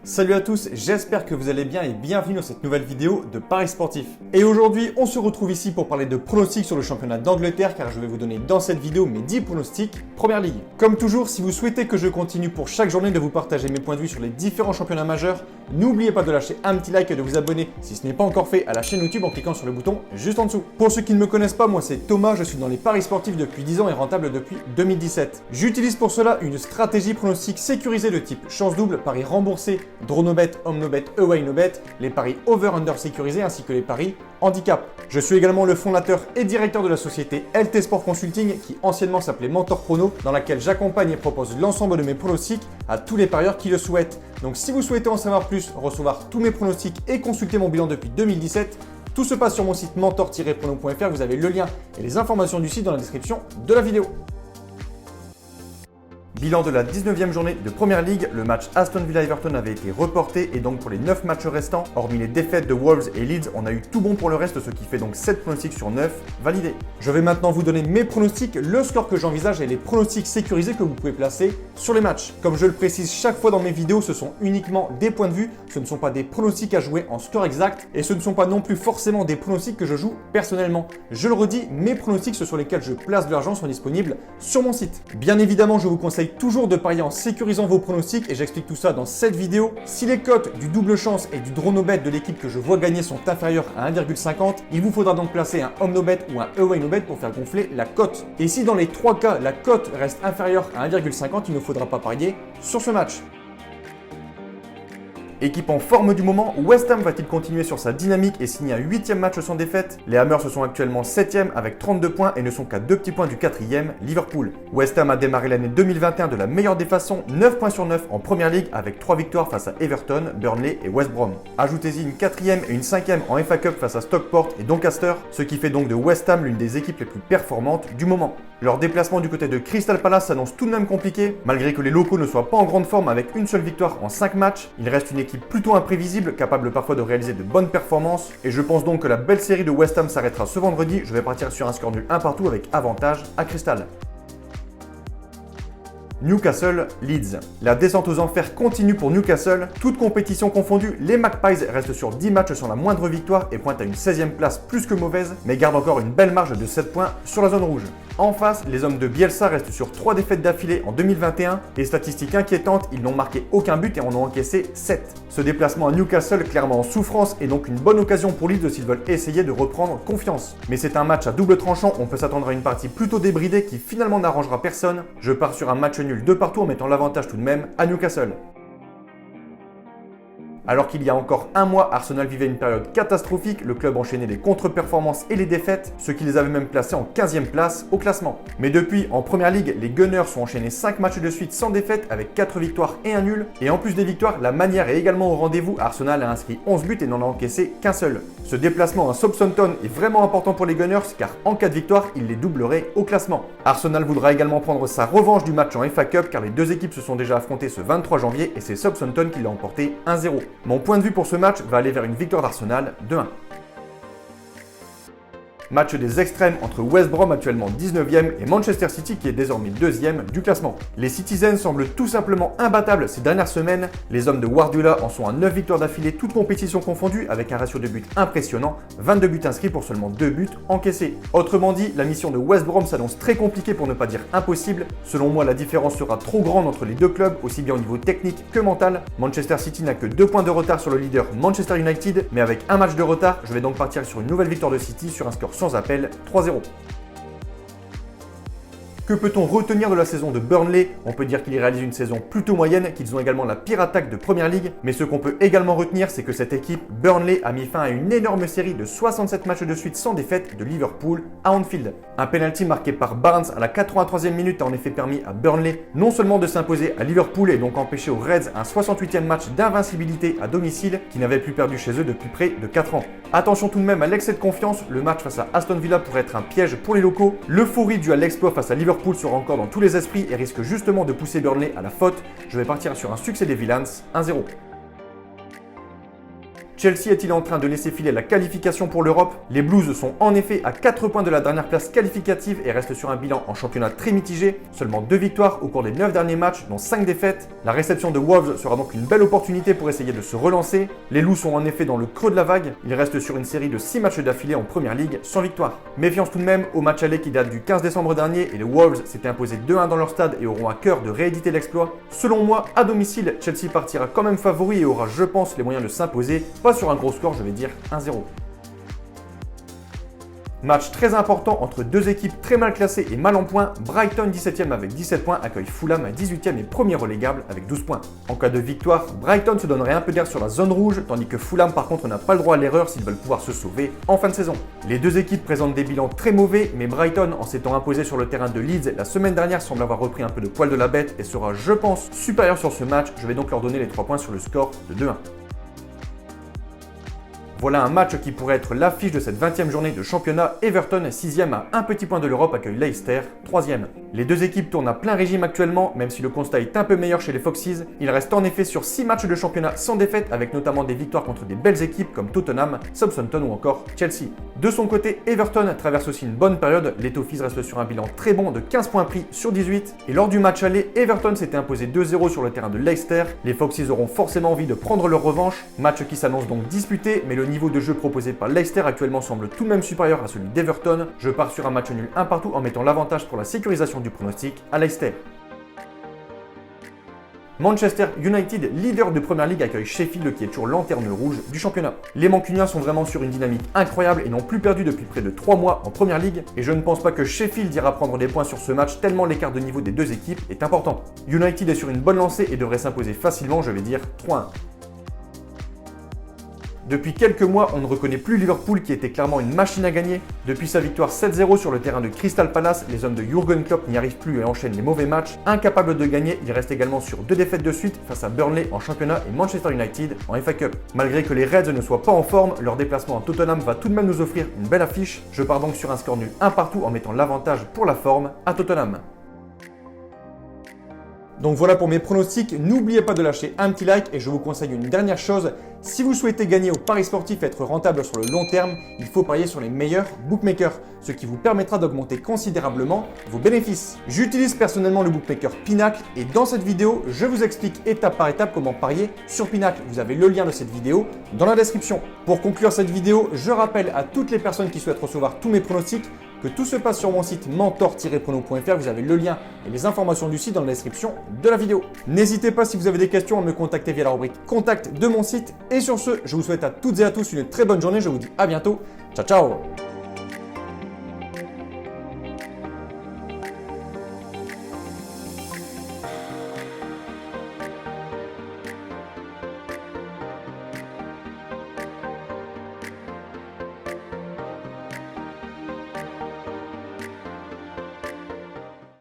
Salut à tous, j'espère que vous allez bien et bienvenue dans cette nouvelle vidéo de Paris Sportif. Et aujourd'hui, on se retrouve ici pour parler de pronostics sur le championnat d'Angleterre car je vais vous donner dans cette vidéo mes 10 pronostics Première Ligue. Comme toujours, si vous souhaitez que je continue pour chaque journée de vous partager mes points de vue sur les différents championnats majeurs, n'oubliez pas de lâcher un petit like et de vous abonner si ce n'est pas encore fait à la chaîne YouTube en cliquant sur le bouton juste en dessous. Pour ceux qui ne me connaissent pas, moi c'est Thomas, je suis dans les paris sportifs depuis 10 ans et rentable depuis 2017. J'utilise pour cela une stratégie pronostic sécurisée de type chance double, paris remboursé, draw no bet, home no bet, away no bet, les paris over-under sécurisés ainsi que les paris handicap. Je suis également le fondateur et directeur de la société LT Sport Consulting qui anciennement s'appelait Mentor Prono, dans laquelle j'accompagne et propose l'ensemble de mes pronostics à tous les parieurs qui le souhaitent. Donc si vous souhaitez en savoir plus, recevoir tous mes pronostics et consulter mon bilan depuis 2017, tout se passe sur mon site mentor-prono.fr, vous avez le lien et les informations du site dans la description de la vidéo. Bilan de la 19e journée de Première Ligue, le match Aston Villa-Everton avait été reporté et donc pour les 9 matchs restants, hormis les défaites de Wolves et Leeds, on a eu tout bon pour le reste, ce qui fait donc 7 pronostics sur 9 validés. Je vais maintenant vous donner mes pronostics, le score que j'envisage et les pronostics sécurisés que vous pouvez placer sur les matchs. Comme je le précise chaque fois dans mes vidéos, ce sont uniquement des points de vue, ce ne sont pas des pronostics à jouer en score exact et ce ne sont pas non plus forcément des pronostics que je joue personnellement. Je le redis, mes pronostics, ceux sur lesquels je place de l'argent sont disponibles sur mon site. Bien évidemment, je vous conseille toujours de parier en sécurisant vos pronostics et j'explique tout ça dans cette vidéo. Si les cotes du double chance et du draw no bet de l'équipe que je vois gagner sont inférieures à 1,50, il vous faudra donc placer un home no bet ou un away no bet pour faire gonfler la cote. Et si dans les 3 cas la cote reste inférieure à 1,50, il ne faudra pas parier sur ce match. Équipe en forme du moment, West Ham va-t-il continuer sur sa dynamique et signer un 8e match sans défaite? Les Hammers se sont actuellement 7e avec 32 points et ne sont qu'à 2 petits points du 4e, Liverpool. West Ham a démarré l'année 2021 de la meilleure des façons, 9 points sur 9 en Première Ligue avec 3 victoires face à Everton, Burnley et West Brom. Ajoutez-y une 4e et une 5e en FA Cup face à Stockport et Doncaster, ce qui fait donc de West Ham l'une des équipes les plus performantes du moment. Leur déplacement du côté de Crystal Palace s'annonce tout de même compliqué, malgré que les locaux ne soient pas en grande forme avec une seule victoire en 5 matchs. Il reste une équipe plutôt imprévisible, capable parfois de réaliser de bonnes performances, et je pense donc que la belle série de West Ham s'arrêtera ce vendredi. Je vais partir sur un score nul 1 partout avec avantage à Crystal. Newcastle, Leeds. La descente aux enfers continue pour Newcastle. Toute compétition confondue, les Magpies restent sur 10 matchs sans la moindre victoire et pointent à une 16e place plus que mauvaise, mais gardent encore une belle marge de 7 points sur la zone rouge. En face, les hommes de Bielsa restent sur 3 défaites d'affilée en 2021 et statistiques inquiétantes, ils n'ont marqué aucun but et en ont encaissé 7. Ce déplacement à Newcastle, clairement en souffrance, est donc une bonne occasion pour Leeds s'ils veulent essayer de reprendre confiance. Mais c'est un match à double tranchant, on peut s'attendre à une partie plutôt débridée qui finalement n'arrangera personne. Je pars sur un match nul de partout en mettant l'avantage tout de même à Newcastle. Alors qu'il y a encore un mois, Arsenal vivait une période catastrophique, le club enchaînait les contre-performances et les défaites, ce qui les avait même placés en 15e place au classement. Mais depuis, en Première Ligue, les Gunners ont enchaîné 5 matchs de suite sans défaite avec 4 victoires et un nul. Et en plus des victoires, la manière est également au rendez-vous. Arsenal a inscrit 11 buts et n'en a encaissé qu'un seul. Ce déplacement à Southampton est vraiment important pour les Gunners car en cas de victoire, il les doublerait au classement. Arsenal voudra également prendre sa revanche du match en FA Cup car les deux équipes se sont déjà affrontées ce 23 janvier et c'est Southampton qui l'a emporté 1-0. Mon point de vue pour ce match va aller vers une victoire d'Arsenal de 1. Match des extrêmes entre West Brom actuellement 19e et Manchester City qui est désormais 2e du classement. Les Citizens semblent tout simplement imbattables ces dernières semaines. Les hommes de Guardiola en sont à 9 victoires d'affilée, toutes compétitions confondues, avec un ratio de buts impressionnant, 22 buts inscrits pour seulement 2 buts encaissés. Autrement dit, la mission de West Brom s'annonce très compliquée pour ne pas dire impossible. Selon moi, la différence sera trop grande entre les deux clubs, aussi bien au niveau technique que mental. Manchester City n'a que 2 points de retard sur le leader Manchester United, mais avec un match de retard, je vais donc partir sur une nouvelle victoire de City sur un score sans appel, 3-0. Que peut-on retenir de la saison de Burnley? On peut dire qu'ils réalisent une saison plutôt moyenne, qu'ils ont également la pire attaque de Première Ligue, mais ce qu'on peut également retenir, c'est que cette équipe, Burnley, a mis fin à une énorme série de 67 matchs de suite sans défaite de Liverpool à Anfield. Un penalty marqué par Barnes à la 83e minute a en effet permis à Burnley non seulement de s'imposer à Liverpool et donc empêcher aux Reds un 68e match d'invincibilité à domicile qui n'avaient plus perdu chez eux depuis près de 4 ans. Attention tout de même à l'excès de confiance, le match face à Aston Villa pourrait être un piège pour les locaux. L'euphorie due à l'exploit face à Liverpool sera encore dans tous les esprits et risque justement de pousser Burnley à la faute. Je vais partir sur un succès des Villains, 1-0. Chelsea est-il en train de laisser filer la qualification pour l'Europe? Les Blues sont en effet à 4 points de la dernière place qualificative et restent sur un bilan en championnat très mitigé, seulement 2 victoires au cours des 9 derniers matchs, dont 5 défaites. La réception de Wolves sera donc une belle opportunité pour essayer de se relancer. Les Loups sont en effet dans le creux de la vague, ils restent sur une série de 6 matchs d'affilée en Première Ligue sans victoire. Méfiance tout de même au match aller qui date du 15 décembre dernier et les Wolves s'étaient imposés 2-1 dans leur stade et auront à cœur de rééditer l'exploit. Selon moi, à domicile, Chelsea partira quand même favori et aura, je pense, les moyens de s'imposer, pas sur un gros score, je vais dire 1-0. Match très important entre deux équipes très mal classées et mal en points. Brighton 17e avec 17 points accueille Fulham 18e et premier relégable avec 12 points. En cas de victoire, Brighton se donnerait un peu d'air sur la zone rouge, tandis que Fulham par contre n'a pas le droit à l'erreur s'ils veulent pouvoir se sauver en fin de saison. Les deux équipes présentent des bilans très mauvais, mais Brighton, en s'étant imposé sur le terrain de Leeds la semaine dernière, semble avoir repris un peu de poil de la bête et sera, je pense, supérieur sur ce match. Je vais donc leur donner les 3 points sur le score de 2-1. Voilà un match qui pourrait être l'affiche de cette 20e journée de championnat. Everton, 6e à un petit point de l'Europe, accueille Leicester, 3e. Les deux équipes tournent à plein régime actuellement, même si le constat est un peu meilleur chez les Foxes. Il reste en effet sur 6 matchs de championnat sans défaite, avec notamment des victoires contre des belles équipes comme Tottenham, Southampton ou encore Chelsea. De son côté, Everton traverse aussi une bonne période. Les Toffees restent sur un bilan très bon de 15 points pris sur 18. Et lors du match aller, Everton s'était imposé 2-0 sur le terrain de Leicester. Les Foxes auront forcément envie de prendre leur revanche. Match qui s'annonce donc disputé, mais le niveau de jeu proposé par Leicester actuellement semble tout de même supérieur à celui d'Everton. Je pars sur un match nul un partout en mettant l'avantage pour la sécurisation du pronostic à Leicester. Manchester United, leader de Première Ligue, accueille Sheffield qui est toujours lanterne rouge du championnat. Les Mancuniens sont vraiment sur une dynamique incroyable et n'ont plus perdu depuis près de 3 mois en Première Ligue. Et je ne pense pas que Sheffield ira prendre des points sur ce match tellement l'écart de niveau des deux équipes est important. United est sur une bonne lancée et devrait s'imposer facilement, je vais dire 3-1. Depuis quelques mois, on ne reconnaît plus Liverpool qui était clairement une machine à gagner. Depuis sa victoire 7-0 sur le terrain de Crystal Palace, les hommes de Jürgen Klopp n'y arrivent plus et enchaînent les mauvais matchs. Incapable de gagner, il reste également sur 2 défaites de suite face à Burnley en championnat et Manchester United en FA Cup. Malgré que les Reds ne soient pas en forme, leur déplacement à Tottenham va tout de même nous offrir une belle affiche. Je pars donc sur un score nul un partout en mettant l'avantage pour la forme à Tottenham. Donc voilà pour mes pronostics, n'oubliez pas de lâcher un petit like et je vous conseille une dernière chose, si vous souhaitez gagner au paris sportif et être rentable sur le long terme, il faut parier sur les meilleurs bookmakers, ce qui vous permettra d'augmenter considérablement vos bénéfices. J'utilise personnellement le bookmaker Pinacle et dans cette vidéo, je vous explique étape par étape comment parier sur Pinacle. Vous avez le lien de cette vidéo dans la description. Pour conclure cette vidéo, je rappelle à toutes les personnes qui souhaitent recevoir tous mes pronostics que tout se passe sur mon site mentor-prono.fr. Vous avez le lien et les informations du site dans la description de la vidéo. N'hésitez pas si vous avez des questions à me contacter via la rubrique contact de mon site. Et sur ce, je vous souhaite à toutes et à tous une très bonne journée. Je vous dis à bientôt. Ciao, ciao!